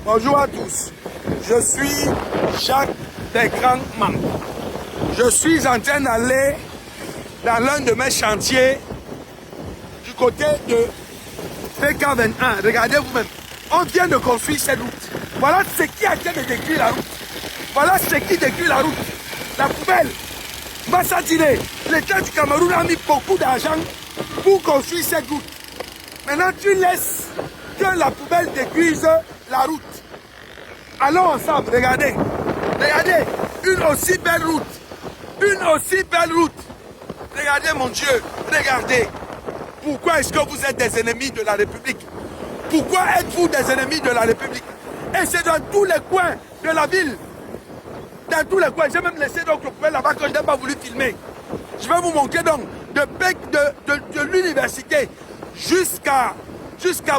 Bonjour à tous. Je suis Jacques Desgrands-Man. Je suis en train d'aller dans l'un de mes chantiers du côté de PK21. Regardez vous-même. On vient de construire cette route. Voilà ce qui a été de détruire la route. Voilà ce qui détruit la route. La poubelle. Massa Dine, l'État du Cameroun a mis beaucoup d'argent pour construire cette route. Maintenant, tu laisses que la poubelle détruise la route. Allons ensemble, regardez. Regardez, une aussi belle route. Une aussi belle route. Regardez mon Dieu, regardez. Pourquoi est-ce que vous êtes des ennemis de la République? Pourquoi êtes-vous des ennemis de la République? Et c'est dans tous les coins de la ville. Dans tous les coins. J'ai même laissé donc le poubelle là-bas que je n'ai pas voulu filmer. Je vais vous montrer donc de l'université jusqu'à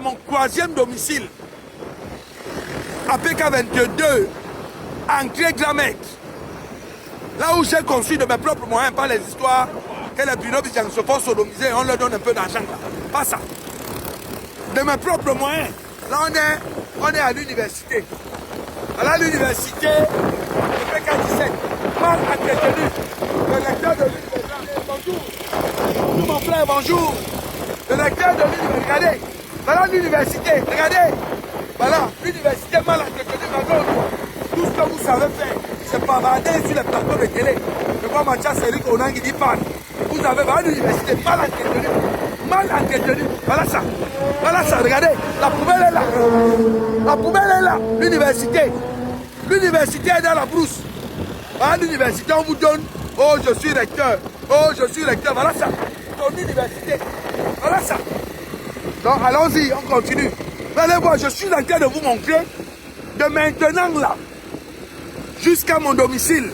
mon troisième domicile. À PK22, entrée Glamec. Là où j'ai conçu de mes propres moyens, pas les histoires que les Binobijan se font sodomiser et on leur donne un peu d'argent. Pas ça. De mes propres moyens. Là on est à l'université. À l'université de PK17, mal entretenu. Le lecteur de l'université, bonjour. Bonjour mon frère, bonjour. Le lecteur de l'université, regardez. Voilà l'université, regardez. Voilà, l'université mal entretenue, malgré tout ce que vous savez faire, c'est bavarder sur les plateaux de télé. Je vois Mathias Eric Onan qui dit pas. Vous avez voilà l'université mal entretenue. Mal entretenue. Voilà ça. Voilà ça, regardez. La poubelle est là. La poubelle est là. L'université. L'université est dans la brousse. Voilà l'université, on vous donne. Oh, je suis recteur. Oh, je suis recteur. Voilà ça. Ton université. Voilà ça. Donc, allons-y, on continue. Allez voir, je suis en train de vous montrer de maintenant là jusqu'à mon domicile.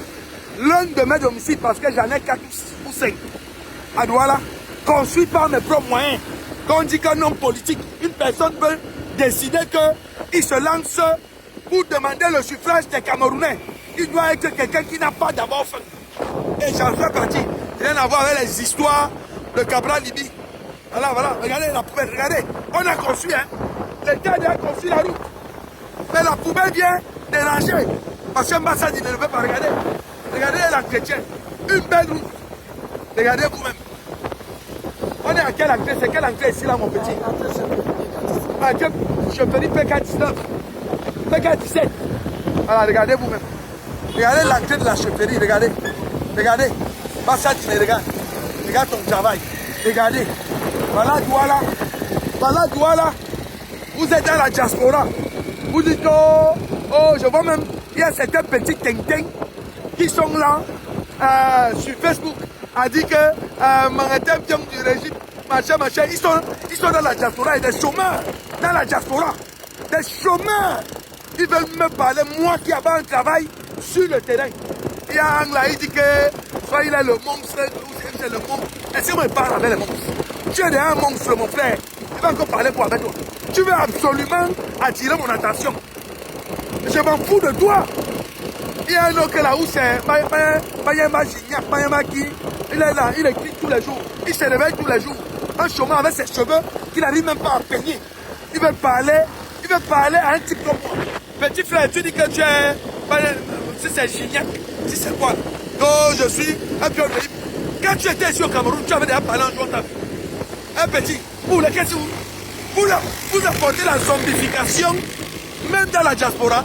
L'un de mes domiciles, parce que j'en ai 4 ou 5. À Douala, construit par mes propres moyens. Quand on dit qu'un homme politique, une personne peut décider qu'il se lance pour demander le suffrage des Camerounais. Il doit être quelqu'un qui n'a pas d'abord faim. Et j'en fais partie. Rien à voir avec les histoires de Cabral Libi. Voilà, regardez la poubelle, regardez. On a construit, hein. L'État a construit la route. Mais la poubelle vient déranger. Parce que Massa dit ne peut pas regarder. Regardez l'entretien. Une belle route. Regardez vous-même. On est à quelle entrée? C'est quelle entrée ici là mon petit? Je peux dire PK19. PK17. Voilà, regardez vous-même. Regardez l'entrée de la chefferie, regardez. Regardez. Massa dit regarde. Regarde ton travail. Regardez. Voilà Douala. Voilà Douala. Vous êtes dans la diaspora. Vous dites oh, je vois même, il y a certains petits tintins qui sont là sur Facebook. A dit que Manhattan du régime, machin. Ils sont dans la diaspora et des chômeurs. Dans la diaspora. Des chômeurs. Ils veulent me parler, moi qui avais un travail sur le terrain. Il y a un là, il dit que soit il est le monstre, ou c'est le monstre. Est-ce que moi il parle avec les monstres? Tu es un monstre, mon frère. Il va encore parler pour avec toi. Tu veux absolument attirer mon attention. Je m'en fous de toi. Il y a un autre là où c'est Mayama Gignac, Mayama qui. Il est là, il écrit tous les jours. Il se réveille tous les jours. Un chômeur avec ses cheveux qu'il n'arrive même pas à peigner. Il veut parler à un type comme moi. Petit frère, tu dis que tu es. Si c'est Gignac, si c'est quoi? Non, je suis un pion de libre. Quand tu étais ici au Cameroun, tu avais déjà parlé un jour ta vie. Un petit, qu'est-ce que vous apportez la zombification, même dans la diaspora.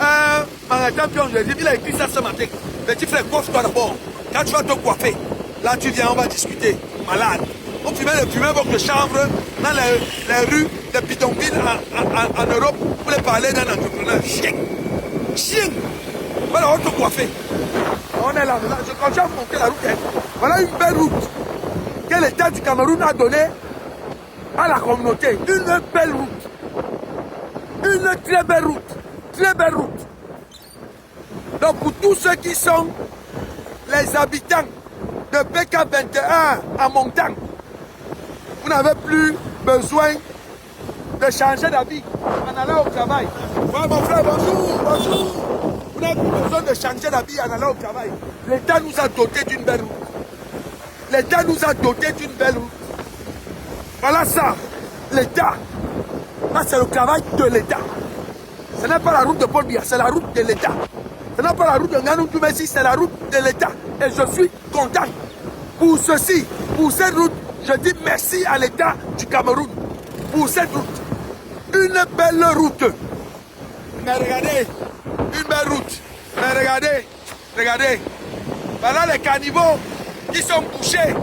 Il a écrit ça ce matin. Petit frère, coiffe-toi d'abord. Quand tu vas te coiffer, là tu viens, on va discuter. Malade. On fumait votre chambre dans les rues des bidonvilles en Europe pour les parler d'un entrepreneur. Chien. Voilà, on te coiffer. On est là. Je continue à vous montrer la route. Voilà une belle route que l'État du Cameroun a donnée à la communauté. Une belle route. Une très belle route. Très belle route. Donc pour tous ceux qui sont les habitants de PK21 à Montagne, vous n'avez plus besoin de changer d'habit en allant au travail. Ouais, mon frère, bonjour. Vous n'avez plus besoin de changer d'habit en allant au travail. L'État nous a doté d'une belle route. L'État nous a doté d'une belle route. Voilà ça, l'État. Là, c'est le travail de l'État. Ce n'est pas la route de Paul Biya, c'est la route de l'État. Ce n'est pas la route de Nganou Toumessi, c'est la route de l'État. Et je suis content. Pour ceci, pour cette route, je dis merci à l'État du Cameroun. Pour cette route. Une belle route. Mais regardez, une belle route. Mais regardez, regardez. Voilà les caniveaux qui sont bouchés.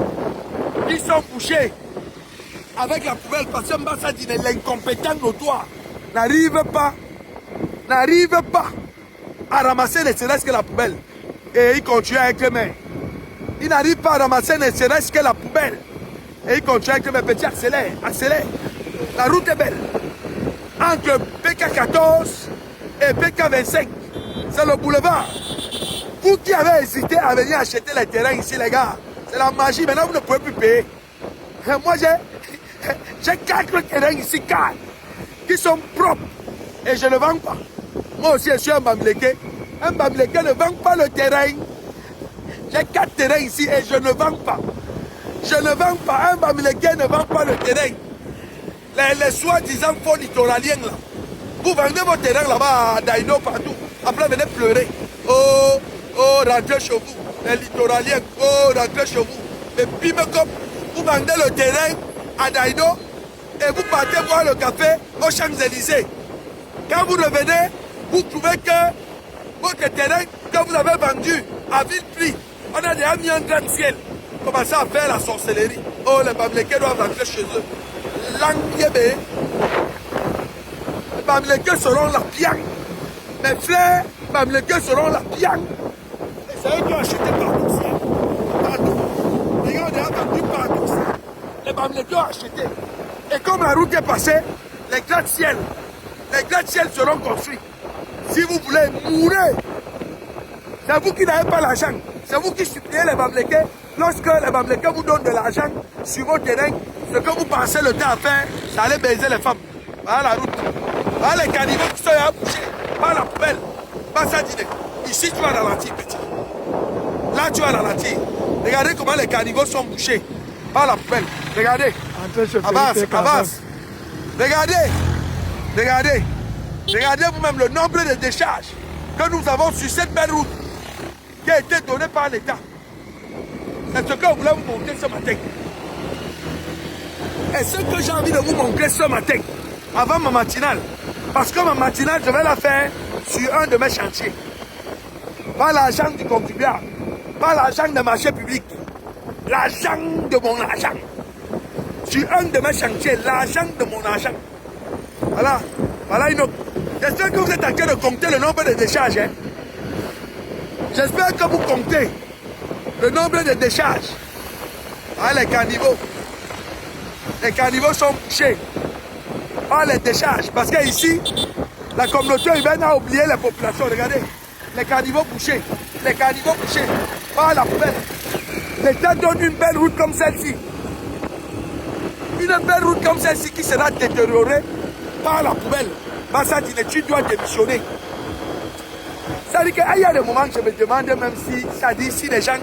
Qui sont bouchés. Avec la poubelle, parce que Mbassadine, l'incompétent notoire, n'arrive pas à ramasser ne serait-ce que la poubelle. Et il continue avec les mains. Il n'arrive pas à ramasser ne serait-ce que la poubelle. Et il continue avec les mains. Petit, accélère, accélère. La route est belle. Entre PK14 et PK25, c'est le boulevard. Vous qui avez hésité à venir acheter les terrains ici, les gars, c'est la magie. Maintenant, vous ne pouvez plus payer. Et moi, j'ai 4 terrains ici, 4, qui sont propres. Et je ne vends pas. Moi aussi, je suis un Bamileke. Un Bamileke ne vend pas le terrain. J'ai 4 terrains ici et je ne vends pas. Je ne vends pas. Un Bamileke ne vend pas le terrain. Les soi-disant faux littoraliens là. Vous vendez vos terrains là-bas à Daino partout. Après, venez pleurer. Oh, oh, rentrez chez vous. Les littoraliens, oh, rentrez chez vous. Mais puis, comme vous vendez le terrain à Daino et vous partez boire le café aux Champs-Élysées. Quand vous revenez, vous trouvez que votre terrain que vous avez vendu à vil prix, on a déjà mis un grand ciel. Commencez à faire la sorcellerie. Oh, les Bamileke doivent rentrer chez eux. Languébé. Les Bamileke seront la piang. Mes frères, les Bamileke seront la piang. Et c'est eux qui ont acheté partout ça. Partout. Les gars ont déjà vendu partout ça. Les Bamileke ont acheté. Et comme la route est passée, les gratte-ciels seront construits. Si vous voulez mourir, c'est vous qui n'avez pas l'argent. C'est vous qui suppliez les Bamileke. Lorsque les Bamileke vous donnent de l'argent sur vos terrains, ce que vous pensez le temps à faire, c'est aller baiser les femmes. Voilà la route. Voilà les caniveaux qui sont à boucher. Voilà la poubelle. Pas ça dîner. Ici, tu vas ralentir, petit. Là, tu vas ralentir. Regardez comment les caniveaux sont bouchés. Par la poubelle. Regardez. Avance, avance. Regardez. Regardez. Regardez vous-même le nombre de décharges que nous avons sur cette belle route qui a été donnée par l'État. C'est ce que je voulais vous montrer ce matin. Et ce que j'ai envie de vous montrer ce matin, avant ma matinale, parce que ma matinale, je vais la faire sur un de mes chantiers. Pas l'argent du contribuable, pas l'argent des marchés publics, l'argent de mon argent. Sur un de mes chantiers, l'argent de mon argent. Voilà, voilà une autre. J'espère que vous êtes en train de compter le nombre de décharges. Hein? J'espère que vous comptez le nombre de décharges. Ah, les caniveaux. Les caniveaux sont bouchés par les décharges. Parce qu'ici, la communauté urbaine a oublié les populations. Regardez, les caniveaux bouchés. Les caniveaux bouchés par la poubelle. L'État donne une belle route comme celle-ci. Une belle route comme celle-ci qui sera détériorée par la poubelle. Massadine, tu dois démissionner. Ça dit qu'il y a des moments que je me demande, même si ça dit, si les gens,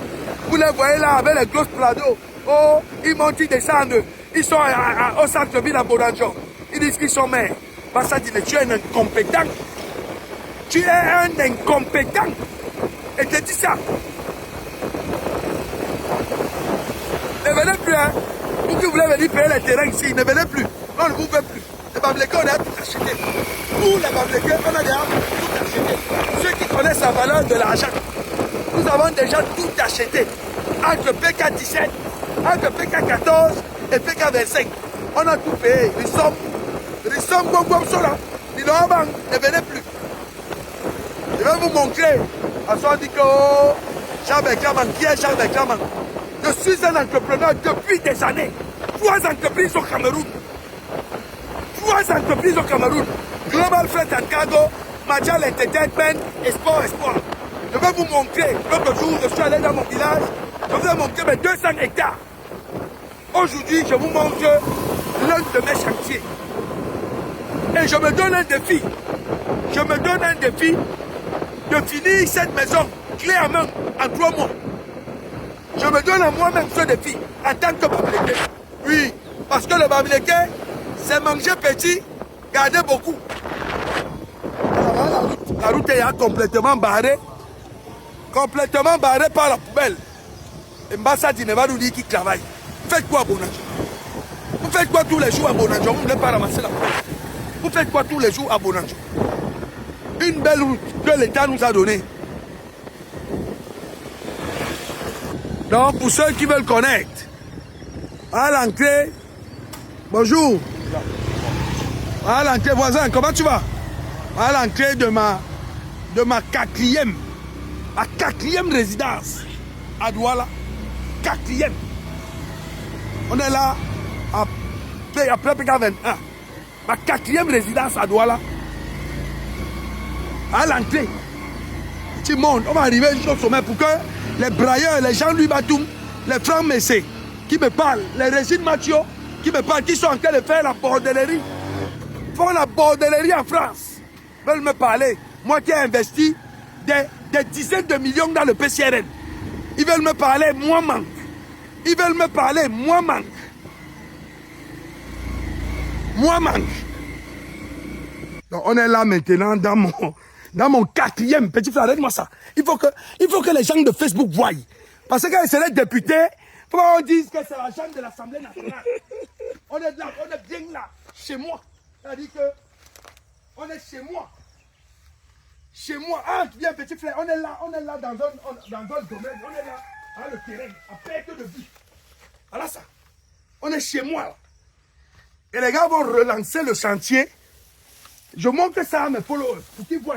vous les voyez là avec les grosses plados, oh, ils montent, ils descendent, ils sont au centre-ville à Bodanjo. Ils disent qu'ils sont maires. Massadine, tu es un incompétent. Tu es un incompétent. Et te dis ça. Ne venez plus, hein. Vous qui voulez venir payer les terrains ici, ne venez plus. Non, ne vous faites plus. Les Bamileke, on a tout acheté. Pour les Bamileke, on a déjà tout acheté. Ceux qui connaissent la valeur de l'argent, nous avons déjà tout acheté. Entre PK17, entre PK14 et PK25. On a tout payé. Ils sont bon sont là. Ils ne venez plus. Je vais vous montrer. À ce dit que Jean Beklaman, qui est Jean Beklaman? Je suis un entrepreneur depuis des années. 3 entreprises au Cameroun. 3 entreprises au Cameroun. Global Freight and Cargo, Majal Entertainment et Sport Espoir. Je vais vous montrer. L'autre jour, je suis allé dans mon village. Je vous ai montré mes 200 hectares. Aujourd'hui, je vous montre l'un de mes chantiers. Et je me donne un défi. Je me donne un défi de finir cette maison clé en main en 3 mois. Je me donne à moi-même ce défi en tant que Bamileke. Oui, parce que le Bamileke, c'est manger petit, garder beaucoup. La route est complètement barrée. Complètement barrée par la poubelle. Et Mbassa Dine va nous dire qu'il travaille. Vous faites quoi à Bonadjo? Vous faites quoi tous les jours à Bonadjo? Vous ne voulez pas ramasser la poubelle. Vous faites quoi tous les jours à Bonadjo? Une belle route que l'État nous a donnée. Donc, pour ceux qui veulent connaître, à l'entrée, bonjour. À l'entrée, voisin, comment tu vas? À l'entrée de ma quatrième résidence à Douala. Quatrième. On est là après PK21. Ma quatrième résidence à Douala. À l'entrée. Tu montes, on va arriver jusqu'au sommet pour que les brailleurs, les gens lui Batoum, les francs Messé qui me parlent, les Régine Mathieu qui me parlent, qui sont en train de faire la bordellerie. Font la bordellerie en France. Veulent me parler. Moi qui ai investi des dizaines de millions dans le PCRN. Ils veulent me parler, moi manque. Ils veulent me parler, moi manque. Moi manque. Donc on est là maintenant dans mon quatrième petit frère. Arrête-moi ça. Il faut que les gens de Facebook voient. Parce que quand ils seraient députés, faut qu'on dise que c'est la chambre de l'Assemblée nationale. On est là, on est bien là, chez moi. C'est-à-dire que on est chez moi. Chez moi. Ah, viens petit frère, on est là dans un domaine. On est là, à le terrain, à perte de vue. Voilà ça. On est chez moi là. Et les gars vont relancer le chantier. Je montre ça à mes followers pour qu'ils voient.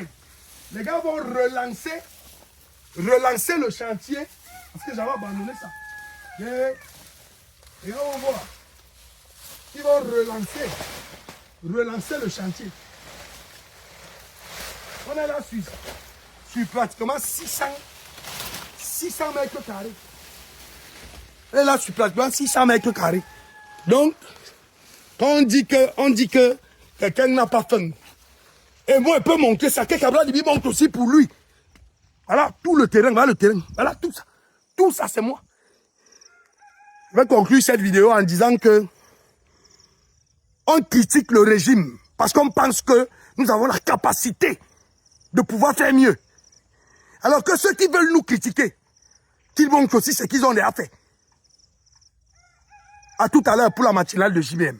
Les gars vont relancer le chantier. Parce que j'avais abandonné ça. Et on va voir. Ils vont relancer le chantier. On est là sur pratiquement 600 mètres carrés. On est là sur pratiquement 600 mètres carrés. Donc, quand on dit que quelqu'un n'a pas faim, et moi, je peux montrer ça. Quelqu'un montre aussi pour lui. Voilà, tout le terrain, voilà le terrain. Voilà, tout ça. Tout ça, c'est moi. Je vais conclure cette vidéo en disant que on critique le régime parce qu'on pense que nous avons la capacité de pouvoir faire mieux. Alors que ceux qui veulent nous critiquer, qu'ils montrent aussi ce qu'ils ont déjà fait. À tout à l'heure pour la matinale de JBM.